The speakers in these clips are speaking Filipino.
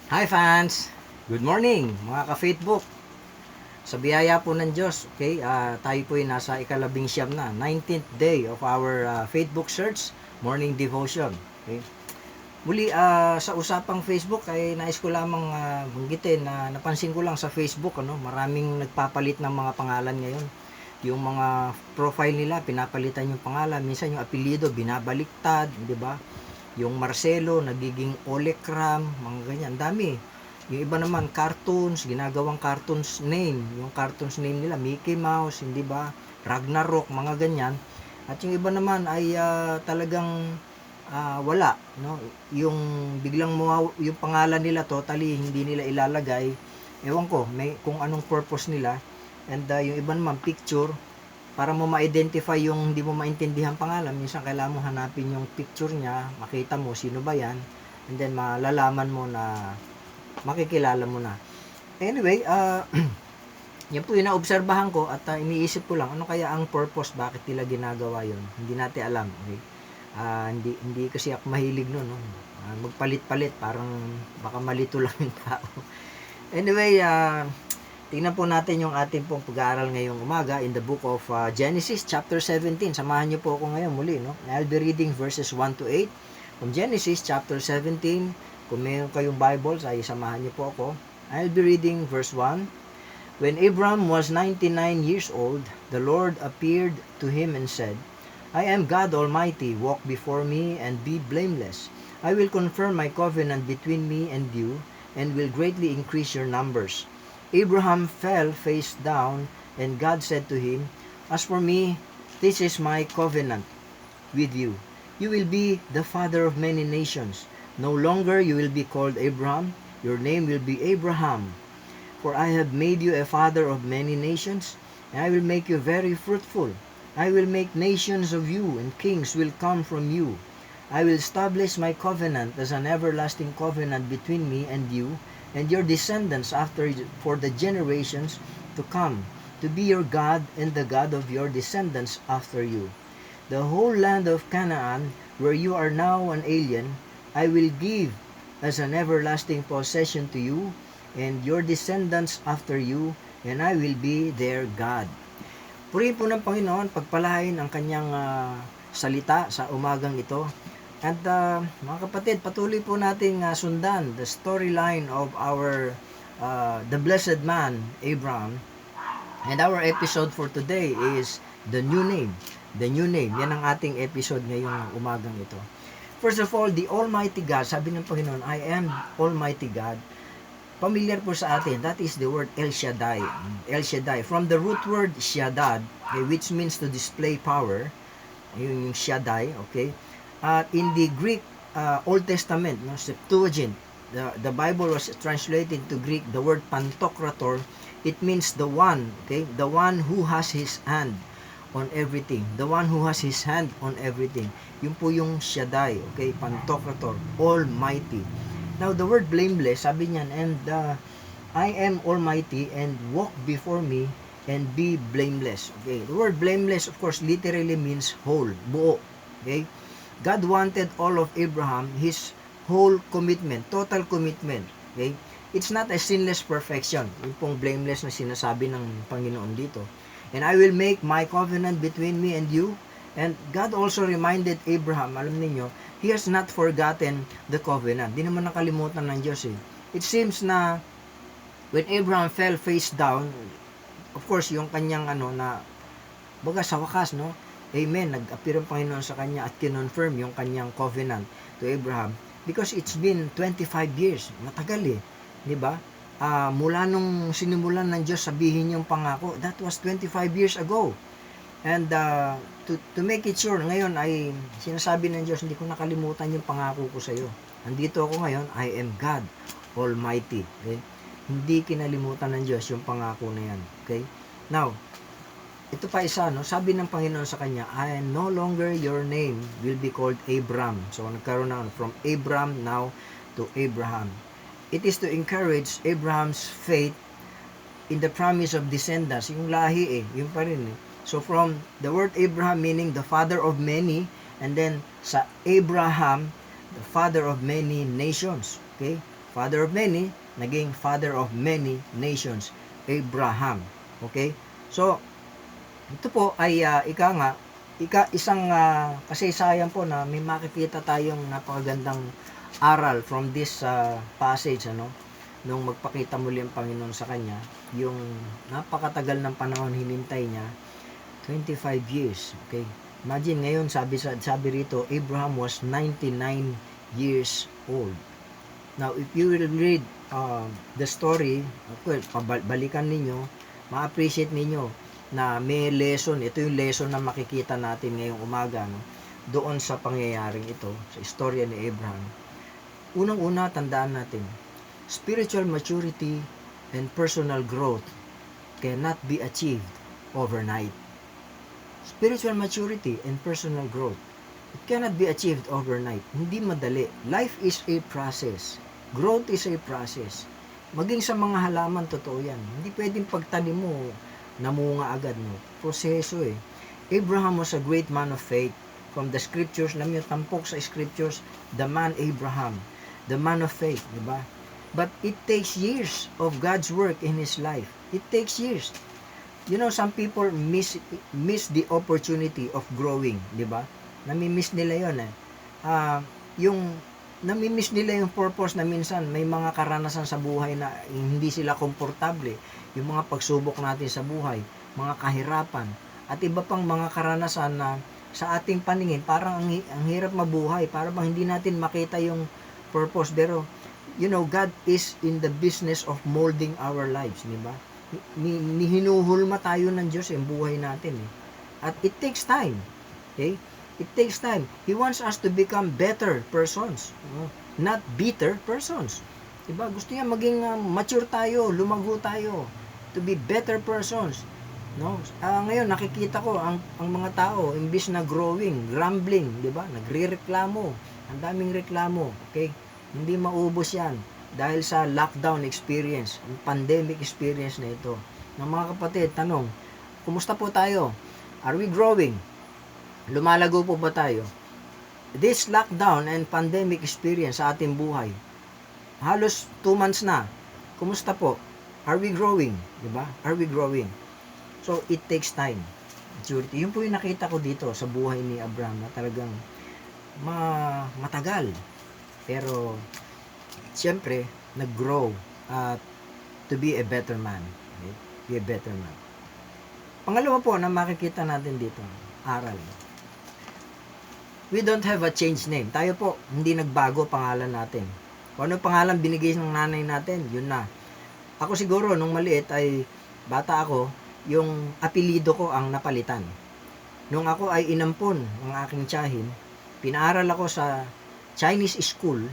Hi fans! Good morning mga ka-Facebook! Sa biyaya po ng Diyos, okay, tayo po ay nasa ikalabing-siyam na, 19th day of our Facebook search, morning devotion. Okay? Muli sa usapang Facebook ay nais ko lamang banggitin na napansin ko lang sa Facebook, maraming nagpapalit ng mga pangalan ngayon. Yung mga profile nila, pinapalitan yung pangalan, minsan yung apelyido, binabaliktad, di ba? Yung Marcelo, nagiging Olecram, mga ganyan, dami. Yung iba naman, cartoons, ginagawang cartoons name. Yung cartoons name nila, Mickey Mouse, hindi ba? Ragnarok, mga ganyan. At yung iba naman ay talagang wala, no? Yung biglang yung pangalan nila totally hindi nila ilalagay. Ewan ko, may kung anong purpose nila. And yung iba naman picture para mo ma-identify yung hindi mo maintindihan pangalan, minsan kailangan mo hanapin yung picture niya, makita mo sino ba yan, and then malalaman mo na makikilala mo na. Anyway, yan po yung naobserbahan ko at iniisip ko lang ano kaya ang purpose bakit nila ginagawa yun. Hindi natin alam. Okay? Hindi kasi ako mahilig no. Magpalit-palit parang baka malito lang yung tao. Anyway, tingnan po natin yung ating pong pag-aaral ngayong umaga in the book of Genesis chapter 17. Samahan niyo po ako ngayon muli, no? I'll be reading verses 1 to 8 from Genesis chapter 17. Kung mayroon kayong Bibles, ay samahan niyo po ako. I'll be reading verse 1. When Abram was 99 years old, the Lord appeared to him and said, I am God Almighty, walk before me and be blameless. I will confirm my covenant between me and you, and will greatly increase your numbers. Abraham fell face down, and God said to him, As for me, this is my covenant with you. You will be the father of many nations. No longer you will be called Abraham, your name will be Abraham. For I have made you a father of many nations, and I will make you very fruitful. I will make nations of you, and kings will come from you. I will establish my covenant as an everlasting covenant between me and you, and your descendants after for the generations to come, to be your God and the God of your descendants after you. The whole land of Canaan, where you are now an alien, I will give as an everlasting possession to you, and your descendants after you, and I will be their God. Purihin po ng Panginoon, pagpalain ang kanyang salita sa umagang ito. At mga kapatid, patuloy po nating sundan the storyline of our the blessed man, Abraham. And our episode for today is the new name. The new name. Yan ang ating episode ngayong umagang ito. First of all, the Almighty God, sabi ng Panginoon, I am Almighty God. Familiar po sa atin, that is the word El Shaddai. El Shaddai, from the root word Shaddad, okay, which means to display power, yung Shaddai, okay. In the Greek Old Testament, no, Septuagint, the Bible was translated to Greek, the word Pantocrator, it means the one, okay, the one who has his hand on everything, the one who has his hand on everything. Yun po yung Shaddai, okay, Pantocrator, Almighty. Now, the word blameless, sabi niyan, and I am Almighty and walk before me and be blameless. Okay, the word blameless, of course, literally means whole, buo. Okay, God wanted all of Abraham, his whole commitment, total commitment. Okay, it's not a sinless perfection. Yung pong blameless na sinasabi ng Panginoon dito. And I will make my covenant between me and you. And God also reminded Abraham, alam niyo, He has not forgotten the covenant. Di naman nakalimutan ng Diyos eh. It seems na when Abraham fell face down, of course, yung kanyang baga sa wakas, no? Amen. Nag-appear ang Panginoon sa kanya at kinonfirm yung kanyang covenant to Abraham. Because it's been 25 years. Matagal eh. Di ba? Mula nung sinimulan ng Diyos sabihin yung pangako, that was 25 years ago. And to make it sure, ngayon ay sinasabi ng Diyos, hindi ko nakalimutan yung pangako ko sa iyo. Nandito ako ngayon, I am God Almighty. Okay? Hindi kinalimutan ng Diyos yung pangako na yan. Okay? Now, ito pa isa, no? Sabi ng Panginoon sa kanya, I am no longer your name will be called Abram. So, nagkaroon na from Abram now to Abraham. It is to encourage Abraham's faith in the promise of descendants. Yung lahi yung pa rin So from the word Abraham meaning the father of many, and then sa Abraham, the father of many nations. Okay? Father of many, naging father of many nations, Abraham. Okay? So, ito po ay isang kasaysayan po na may makikita tayong napakagandang aral from this passage, ano? Nung magpakita muli ang Panginoon sa kanya, yung napakatagal ng panahon hinintay niya, 25 years. Okay? Imagine ngayon, sabi rito, Abraham was 99 years old. Now, if you will read the story, well, balikan ninyo, ma-appreciate ninyo na may lesson. Ito yung lesson na makikita natin ngayong umaga, no? Doon sa pangyayaring ito, sa istorya ni Abraham. Unang-una, tandaan natin, spiritual maturity and personal growth cannot be achieved overnight. Spiritual maturity and personal growth, it cannot be achieved overnight. Hindi madali. Life is a process. Growth is a process. Maging sa mga halaman, totoo yan. Hindi pwedeng pagtanim mo, namunga agad, no? Proseso eh. Abraham was a great man of faith. From the scriptures, alam niyo, tampok sa scriptures, the man Abraham, the man of faith, di ba? But it takes years of God's work in his life. It takes years. You know, some people miss the opportunity of growing, di ba? Nami-miss nila yon eh. Nami-miss nila yung purpose na minsan may mga karanasan sa buhay na hindi sila komportable. Yung mga pagsubok natin sa buhay, mga kahirapan, at iba pang mga karanasan na sa ating paningin, parang ang hirap mabuhay, parang hindi natin makita yung purpose. Pero, you know, God is in the business of molding our lives, di ba? Hinuhulma tayo ng Diyos yung buhay natin eh. At it takes time. Okay? It takes time. He wants us to become better persons, not bitter persons. Diba? Gusto niya maging mature tayo, lumago tayo, to be better persons. No? Ngayon nakikita ko ang mga tao imbis na growing, grumbling, 'di ba? Nagrereklamo. Ang daming reklamo, okay? Hindi maubos 'yan dahil sa lockdown experience, ang pandemic experience na ito. Ng mga kapatid, tanong, kumusta po tayo? Are we growing? Lumalago po ba tayo? This lockdown and pandemic experience sa ating buhay, halos 2 months na. Kumusta po? Are we growing? Diba? Are we growing? So, it takes time. Maturity. Yun po yung nakita ko dito sa buhay ni Abraham na talagang matagal. Pero, siyempre, nag-grow to be a better man. Okay? Be a better man. Pangalawa po na makikita natin dito, aral. We don't have a changed name. Tayo po, hindi nagbago pangalan natin. Kung ano pangalan binigay ng nanay natin, yun na. Ako siguro, nung maliit ay bata ako, yung apelido ko ang napalitan. Nung ako ay inampon ng aking tiyahin, pinaaral ako sa Chinese school,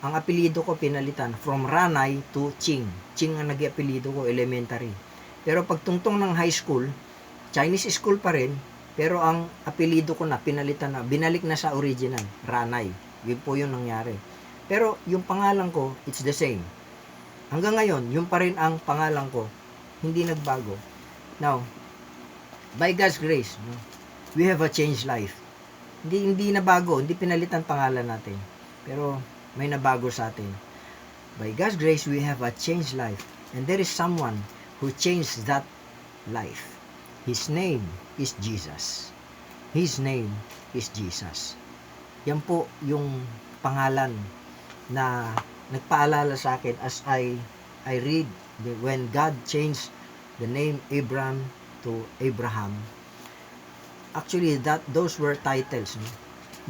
ang apelido ko pinalitan from Ranay to Ching. Ching ang naging apelido ko, elementary. Pero pagtungtong ng high school, Chinese school pa rin, pero ang apelido ko na pinalitan na, binalik na sa original, Ranay. Yun po yung nangyari. Pero yung pangalan ko, it's the same. Hanggang ngayon, yun pa rin ang pangalan ko. Hindi nagbago. Now, by God's grace, we have a changed life. Hindi nabago, hindi pinalitan pangalan natin. Pero may nabago sa atin. By God's grace, we have a changed life. And there is someone who changed that life. His name is Jesus. His name is Jesus. Yan po yung pangalan na nagpaalala sa akin as I read when God changed the name Abraham to Abraham. Actually, those were titles, no?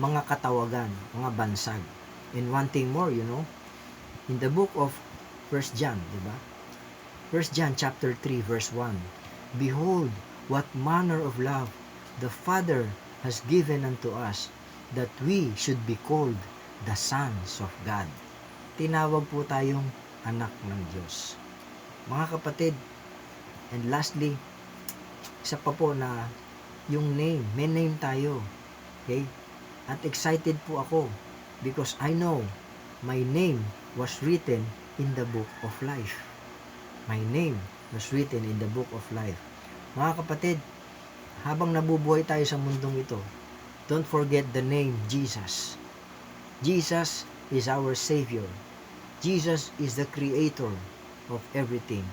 Mga katawagan, mga bansag. And one thing more, you know, in the book of 1 John, di ba? 1 John chapter 3 verse 1. Behold, what manner of love the Father has given unto us, that we should be called the sons of God. Tinawag po tayong anak ng Diyos. Mga kapatid, and lastly, isa pa po na yung name, may name tayo. Okay? At excited po ako because I know my name was written in the book of life. My name was written in the book of life. Mga kapatid, habang nabubuhay tayo sa mundong ito, don't forget the name Jesus. Jesus is our Savior. Jesus is the creator of everything.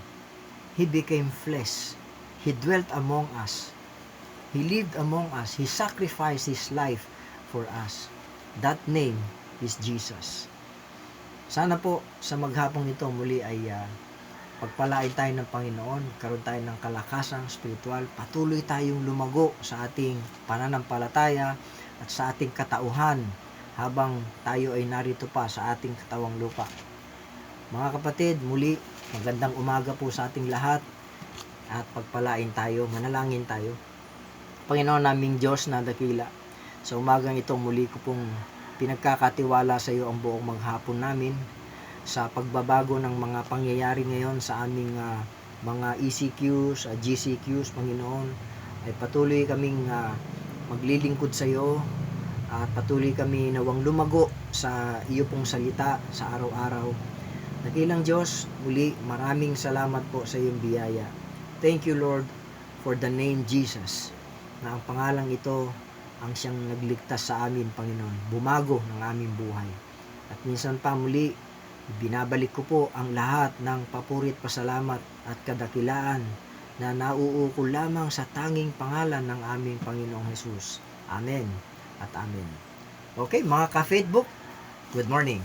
He became flesh. He dwelt among us. He lived among us. He sacrificed His life for us. That name is Jesus. Sana po sa maghapong ito muli ay pagpalain tayo ng Panginoon, karoon tayo ng kalakasang spiritual, patuloy tayong lumago sa ating pananampalataya at sa ating katauhan habang tayo ay narito pa sa ating katawang lupa. Mga kapatid, muli, magandang umaga po sa ating lahat at pagpalain tayo, manalangin tayo. Panginoon naming Diyos na dakila, sa umagang ito muli ko pong pinagkakatiwala sa iyo ang buong maghapon namin sa pagbabago ng mga pangyayari ngayon sa aming mga ECQs, GCQs, Panginoon, ay patuloy kaming maglilingkod sa iyo at patuloy kami nawang lumago sa iyo pong salita sa araw-araw. Dakilang Diyos, muli maraming salamat po sa iyong biyaya. Thank you, Lord, for the name Jesus, na ang pangalang ito ang siyang nagligtas sa amin, Panginoon, bumago ng aming buhay. At minsan pa muli, binabalik ko po ang lahat ng papurit, pasalamat at kadakilaan na nauukol lamang sa tanging pangalan ng aming Panginoong Hesus. Amen at Amen. Okay, mga ka-Facebook, good morning.